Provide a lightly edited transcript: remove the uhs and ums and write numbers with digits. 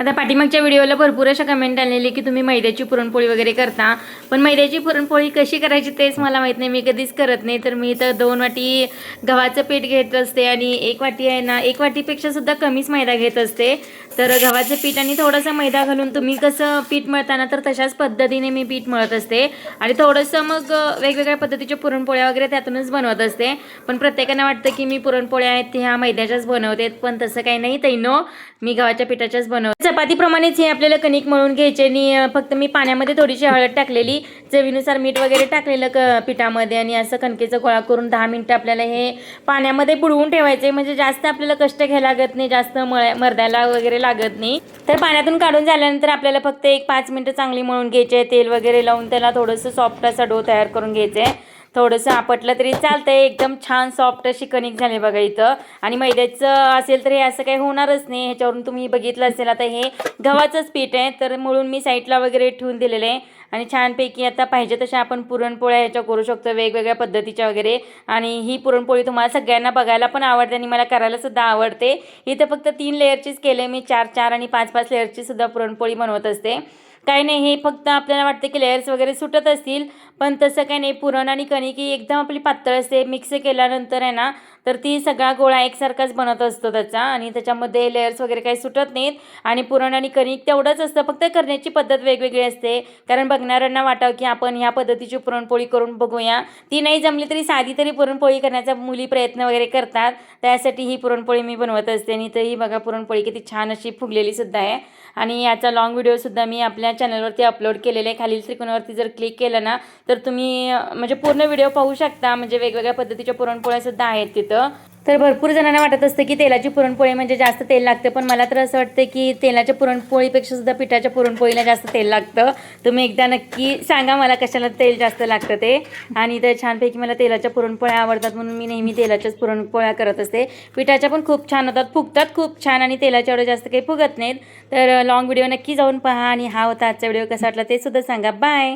आता पाठीमागच्या व्हिडिओला भरपूर अशा कमेंट आलेली की तुम्ही मैद्याची पुरणपोळी वगैरे करता, पण मैद्याची पुरणपोळी कशी करायची तेच मला माहीत नाही, मी कधीच करत नाही। तर मी तर 2 वाटी गव्हाचं पीठ घेत असते आणि 1 वाटी आहे ना, 1 वाटीपेक्षा सुद्धा कमीच मैदा घेत असते। तर गव्हाचं पीठ आणि थोडंसं मैदा घालून तुम्ही कसं पीठ मळताना तर तशाच पद्धतीने मी पीठ मळत असते आणि थोडंसं मग वेगवेगळ्या पद्धतीच्या पुरणपोळ्या वगैरे त्यातूनच बनवत असते। पण प्रत्येकांना वाटतं की मी पुरणपोळ्या आहेत ते ह्या मैद्याच्याच बनवते, पण तसं काही नाही तैनो, मी गव्हाच्या पिठाच्याच बनवते। चपातीप्रमाणेच हे आपल्याला कणिक मळून घ्यायचे आणि फक्त मी पाण्यामध्ये थोडीशी हळद टाकलेली, चवीनुसार मीठ वगैरे टाकलेलं पिठामध्ये आणि असं कणकेचा गोळा करून 10 मिनिटं आपल्याला हे पाण्यामध्ये बुडवून ठेवायचे, म्हणजे जास्त आपल्याला कष्ट घ्यायला लागत नाही, जास्त मर्दायला वगैरे लागत नाही। तर पाण्यातून काढून झाल्यानंतर आपल्याला फक्त 1-5 मिनिटं चांगली मळून घ्यायचे, तेल वगैरे लावून त्याला थोडंसं सॉफ्ट असा डो तयार करून घ्यायचे। थोडंसं आपटलं तरी चालतंय, एकदम छान सॉफ्ट अशी कणिक झाली बघा इथं। आणि मैद्याचं असेल तर हे असं काही होणारच नाही, ह्याच्यावरून तुम्ही बघितलं असेल। आता हे गव्हाचंच पीठ आहे तर म्हणून मी साईडला वगैरे ठेवून दिलेलं आहे आणि छानपैकी आता पाहिजे तशा आपण पुरणपोळ्या ह्याच्या करू शकतो, वेगवेगळ्या पद्धतीच्या वगैरे। आणि ही पुरणपोळी तुम्हाला सगळ्यांना बघायला पण आवडते आणि मला करायला सुद्धा आवडते। इथं फक्त 3 लेअरचीच केले मी, 4-4 आणि 5-5 लेअरची सुद्धा पुरणपोळी बनवत असते। काही नाही, हे फक्त आपल्याला वाटते की लेयर्स वगैरे सुटत असतील, पण तसं काही नाही। पुरण आणि कणिक ही एकदम आपली पातळ असते, मिक्स केल्यानंतर आहे ना तर ती सगळा गोळा एकसारखाच बनत असतो त्याचा आणि त्याच्यामध्ये लेयर्स वगैरे काही सुटत नाहीत। आणि पुरण आणि कणिक तेवढंच असतं, फक्त करण्याची पद्धत वेगवेगळी असते, कारण बघणाऱ्यांना वाटावं की आपण ह्या पद्धतीची पुरणपोळी करून बघूया। ती नाही जमली तरी साधी तरी पुरणपोळी करण्याचा मुली प्रयत्न वगैरे करतात, त्यासाठी ही पुरणपोळी मी बनवत असते। आणि तर ही बघा पुरणपोळी किती छान अशी फुगलेली सुद्धा आहे आणि याचा लॉंग व्हिडिओसुद्धा मी आपल्या चॅनलवरती अपलोड केलेले आहे। खालील त्रिकोणावरती जर क्लिक केलं ना तर तुम्ही म्हणजे पूर्ण व्हिडिओ पाहू शकता, म्हणजे वेगवेगळ्या पद्धतीच्या पुरणपोळ्या सुद्धा आहेत तिथं। तर भरपूर जणांना वाटत असतं की तेलाची पुरणपोळी म्हणजे जास्त तेल लागतं, पण मला तर असं वाटतं की तेलाच्या पुरणपोळीपेक्षा सुद्धा पिठाच्या पुरणपोळीला जास्त तेल लागतं। तुम्ही एकदा नक्की सांगा मला कशाला तेल जास्त लागतं ते। आणि तर छानपैकी मला तेलाच्या पुरणपोळ्या आवडतात म्हणून मी नेहमी तेलाच्याच पुरणपोळ्या करत असते। पिठाच्या पण खूप छान होतात, फुगतात खूप छान आणि तेलाच्या एवढं जास्त काही फुगत नाहीत। तर लॉंग व्हिडिओ नक्की जाऊन पहा आणि हा होता आजचा व्हिडिओ, कसा वाटला ते सुद्धा सांगा। बाय।